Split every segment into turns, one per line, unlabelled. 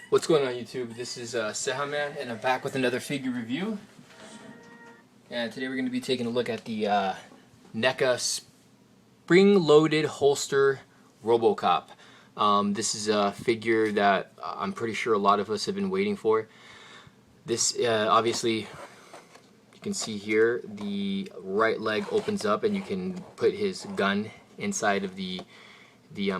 What's going on YouTube? This is CEJAMAN and I'm back with another figure review. And today we're going to be taking a look at the Neca spring-loaded holster Robocop. This is a figure that I'm pretty sure a lot of us have been waiting for. This obviously, you can see here, the right leg opens up and you can put his gun inside of the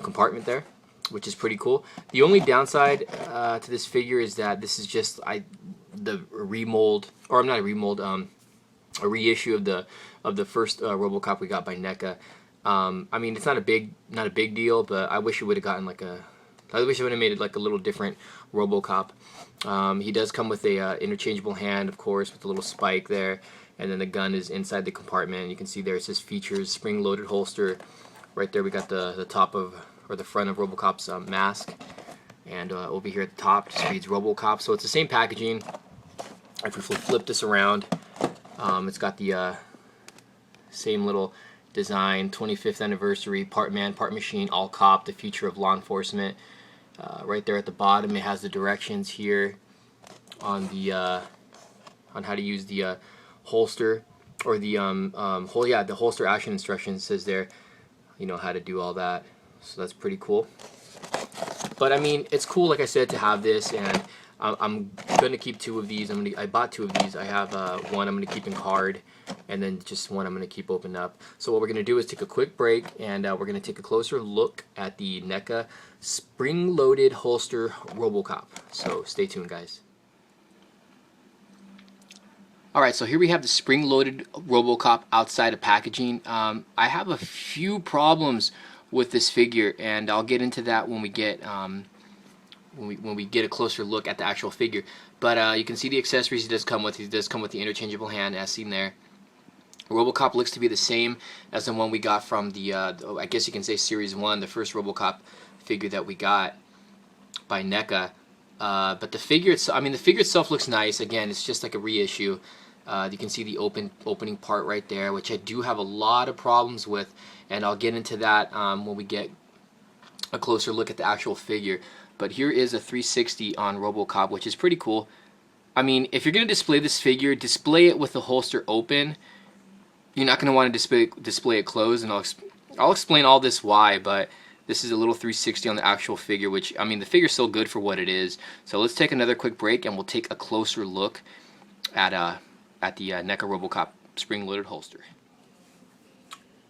compartment there, which is pretty cool. The only downside to this figure is that this is just the remold, or I'm not a remold, a reissue of the first Robocop we got by Neca. I mean, it's not a big deal, but I wish it would have gotten I wish it would have made it like a little different Robocop. He does come with a interchangeable hand, of course, with a little spike there, and then the gun is inside the compartment. You can see there it says features spring-loaded holster. Right there we got the top of, or the front of Robocop's mask, and over here at the top just reads Robocop. So it's the same packaging. If we flip this around, it's got the same little design, 25th anniversary, part man, part machine, all cop, the future of law enforcement. Right there at the bottom, it has the directions here on the on how to use the holster, or the the holster action instructions. It says there, you know, how to do all that. So that's pretty cool. But I mean, it's cool, like I said, to have this, and I'm gonna keep two of these. I bought two of these. I have one I'm gonna keep in card, and then just one I'm gonna keep open up. So what we're gonna do is take a quick break, and we're gonna take a closer look at the Neca spring-loaded holster Robocop. So stay tuned, guys. Alright, so here we have the spring-loaded Robocop outside of packaging. I have a few problems with this figure, and I'll get into that when we get when we get a closer look at the actual figure. But you can see the accessories he does come with. He does come with the interchangeable hand, as seen there. Robocop looks to be the same as the one we got from the I guess you can say Series 1, the first Robocop figure that we got by Neca. But the figure itself, I mean, the figure itself looks nice. Again, it's just like a reissue. You can see the opening part right there, which I do have a lot of problems with, and I'll get into that when we get a closer look at the actual figure. But here is a 360 on Robocop, which is pretty cool. I mean, if you're going to display this figure, display it with the holster open. You're not going to want to display it closed, and I'll explain all this why, but this is a little 360 on the actual figure, which, I mean, the figure's still good for what it is. So let's take another quick break, and we'll take a closer look at the Neca Robocop spring-loaded holster.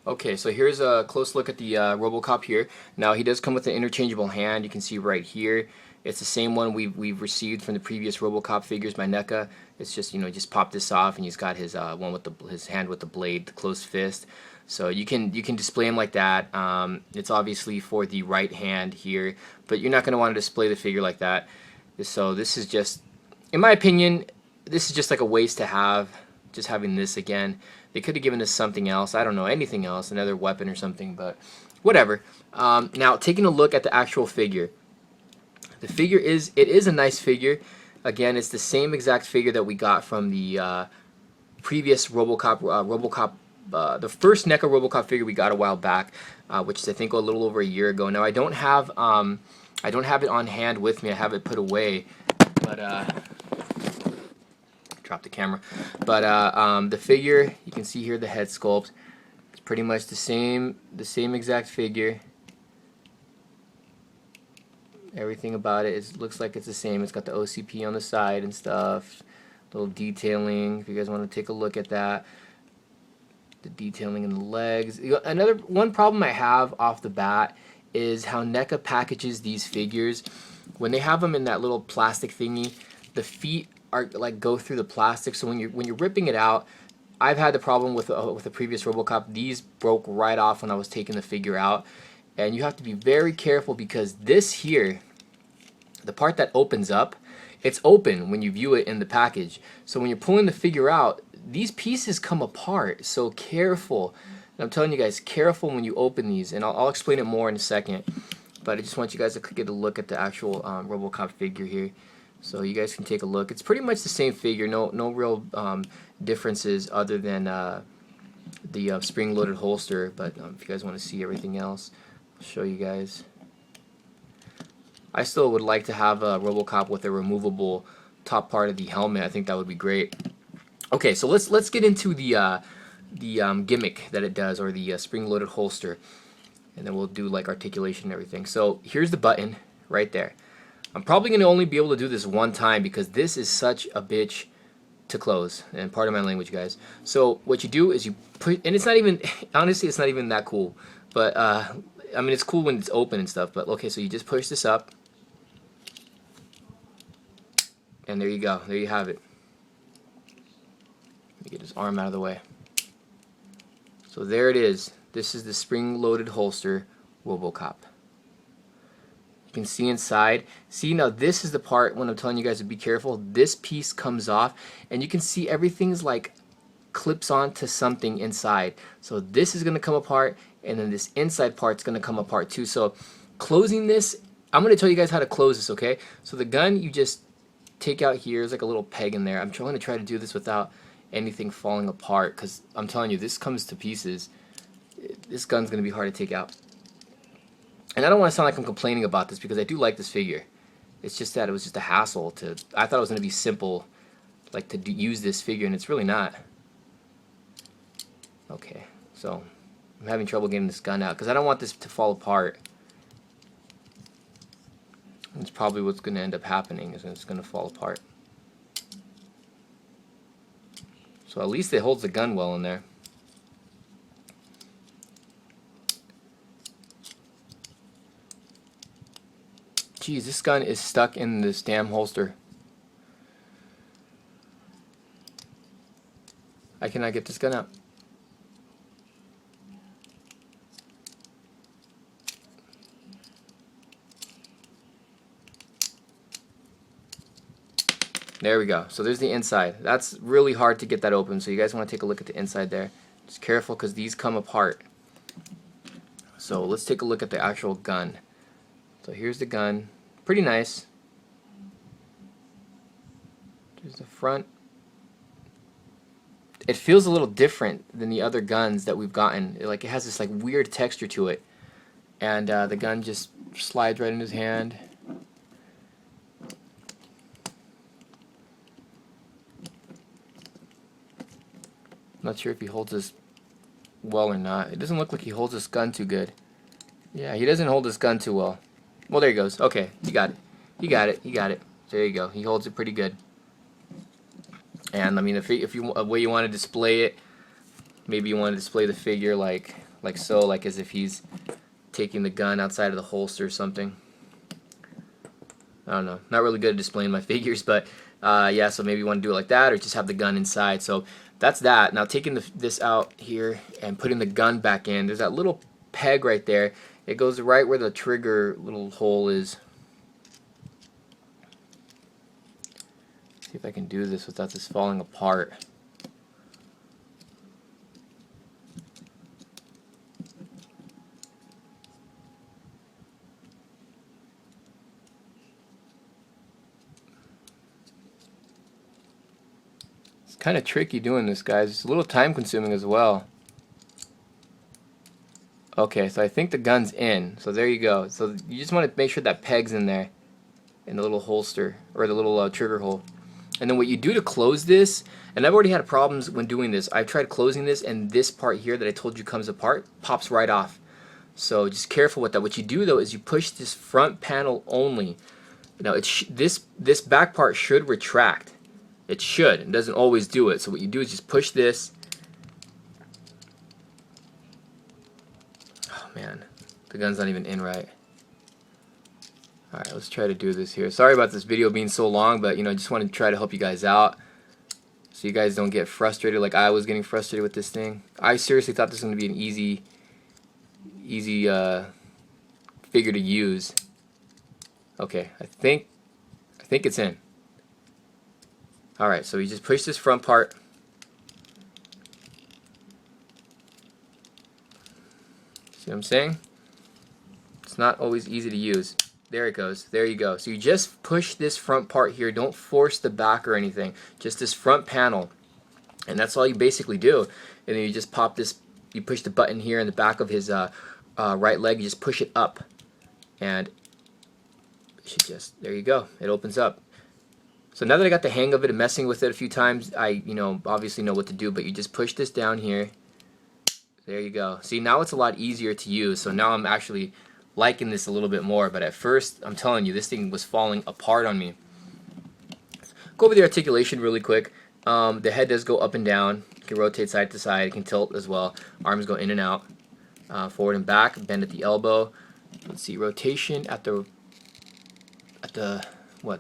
Okay, so here's a close look at the Robocop here. Now, he does come with an interchangeable hand. You can see right here. It's the same one we've received from the previous Robocop figures by Neca. It's just, you know, just pop this off, and he's got his one with his hand with the blade, the closed fist. So you can display him like that. It's obviously for the right hand here, but you're not going to want to display the figure like that. So this is just, in my opinion, this is just like a waste to have, just having this again. They could have given us something else, I don't know, anything else, another weapon or something, but whatever. Now, taking a look at the actual figure. The figure is a nice figure. Again, it's the same exact figure that we got from the previous Robocop, the first Neca Robocop figure we got a while back, which is I think a little over a year ago. Now I don't have it on hand with me. I have it put away, but drop the camera. But the figure, you can see here the head sculpt. It's pretty much the same exact figure. Everything about it looks like it's the same. It's got the OCP on the side and stuff. Little detailing, if you guys want to take a look at that. The detailing in the legs. One problem I have off the bat is how Neca packages these figures. When they have them in that little plastic thingy, the feet are like go through the plastic. So when you're ripping it out, I've had the problem with the previous Robocop. These broke right off when I was taking the figure out, and you have to be very careful because this here, the part that opens up, it's open when you view it in the package. So when you're pulling the figure out, these pieces come apart. So careful. And I'm telling you guys, careful when you open these, and I'll explain it more in a second. But I just want you guys to get a look at the actual Robocop figure here, so you guys can take a look. It's pretty much the same figure. No real differences other than the spring-loaded holster. But if you guys want to see everything else, I'll show you guys. I still would like to have a Robocop with a removable top part of the helmet. I think that would be great. Okay, so let's get into the gimmick that it does, or the spring-loaded holster, and then we'll do like articulation and everything. So here's the button right there. I'm probably going to only be able to do this one time because this is such a bitch to close, and pardon my language, guys. So what you do is you put, and it's not even, honestly, it's not even that cool, but I mean, it's cool when it's open and stuff, but okay, so you just push this up, and there you go, there you have it. Let me get his arm out of the way. So there it is. This is the spring-loaded holster Robocop. You can see inside. See, now this is the part when I'm telling you guys to be careful. This piece comes off, and you can see everything's like clips onto something inside. So this is going to come apart, and then this inside part's going to come apart too. So closing this, I'm going to tell you guys how to close this, okay? So the gun, you just take out here. There's like a little peg in there. I'm trying to do this without anything falling apart, because I'm telling you, this comes to pieces. This gun's going to be hard to take out. And I don't want to sound like I'm complaining about this, because I do like this figure. It's just that it was just a hassle to, I thought it was going to be simple, like to use this figure, and it's really not. Okay, so I'm having trouble getting this gun out, because I don't want this to fall apart. It's probably what's going to end up happening, is it's going to fall apart. So at least it holds the gun well in there. Geez, this gun is stuck in this damn holster. I cannot get this gun out. There we go. So there's the inside. That's really hard to get that open, so you guys want to take a look at the inside there. Just careful, because these come apart. So let's take a look at the actual gun. So here's the gun. Pretty nice. There's the front. It feels a little different than the other guns that we've gotten. Like, it has this like weird texture to it. And the gun just slides right in his hand. I'm not sure if he holds this well or not. It doesn't look like he holds this gun too good. Yeah, he doesn't hold this gun too well. Well, there he goes. Okay, he got it. He got it. He got it. There you go. He holds it pretty good. And I mean, if you a way you want to display it, maybe you want to display the figure like so, like as if he's taking the gun outside of the holster or something. I don't know. Not really good at displaying my figures, but yeah. So maybe you want to do it like that, or just have the gun inside. So that's that. Now taking this out here and putting the gun back in. There's that little peg right there. It goes right where the trigger little hole is. See if I can do this without this falling apart. It's kind of tricky doing this, guys. It's a little time consuming as well. Okay, so I think the gun's in. So there you go. So you just want to make sure that peg's in there, in the little holster, or the little trigger hole. And then what you do to close this, and I've already had problems when doing this. I've tried closing this, and this part here that I told you comes apart pops right off. So just careful with that. What you do though is you push this front panel only. Now this back part should retract. It should. It doesn't always do it. So what you do is just push this. Oh man, the gun's not even in right. Alright, let's try to do this here. Sorry about this video being so long, but you know, I just want to try to help you guys out so you guys don't get frustrated like I was getting frustrated with this thing. I seriously thought this was going to be an easy figure to use. Okay, I think it's in. Alright, so you just push this front part. See what I'm saying? It's not always easy to use. There it goes. There you go. So you just push this front part here. Don't force the back or anything. Just this front panel. And that's all you basically do. And then you just pop this, you push the button here in the back of his right leg. You just push it up. And it should just, there you go, it opens up. So now that I got the hang of it and messing with it a few times, I obviously know what to do, but you just push this down here. There you go. See, now it's a lot easier to use, so now I'm actually liking this a little bit more, but at first, I'm telling you, this thing was falling apart on me. Go over the articulation really quick. The head does go up and down. You can rotate side to side. It can tilt as well. Arms go in and out, forward and back. Bend at the elbow. Let's see, rotation at the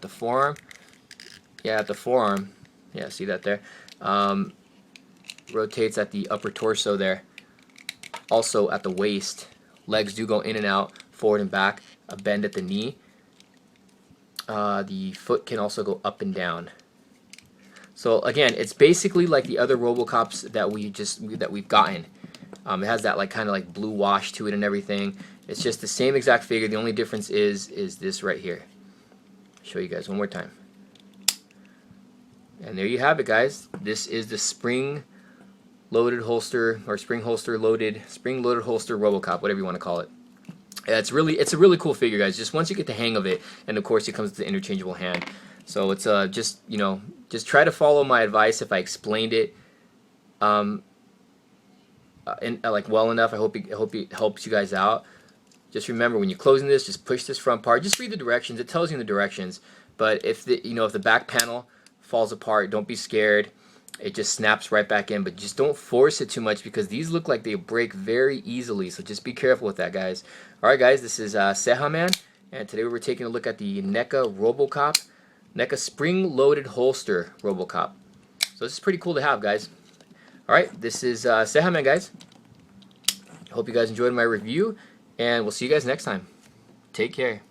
forearm. Yeah, at the forearm. Yeah, see that there. Rotates at the upper torso there. Also at the waist. Legs do go in and out, forward and back. A bend at the knee. The foot can also go up and down. So again, it's basically like the other Robocops that we've gotten. It has that kind of like blue wash to it and everything. It's just the same exact figure. The only difference is this right here. Show you guys one more time. And there you have it, guys. This is the spring-loaded holster, or spring-loaded holster Robocop, whatever you want to call it. It's a really cool figure, guys. Just once you get the hang of it, and of course it comes with the interchangeable hand. So it's just try to follow my advice if I explained it well enough. I hope it helps you guys out. Just remember, when you're closing this, just push this front part. Just read the directions. It tells you in the directions. But if the back panel falls apart, don't be scared. It just snaps right back in, but just don't force it too much because these look like they break very easily, so just be careful with that, guys. Alright guys, this is CEJAMAN, and today we were taking a look at the Neca Robocop, Neca spring-loaded holster Robocop. So this is pretty cool to have, guys. Alright, this is CEJAMAN, guys. Hope you guys enjoyed my review, and we'll see you guys next time. Take care.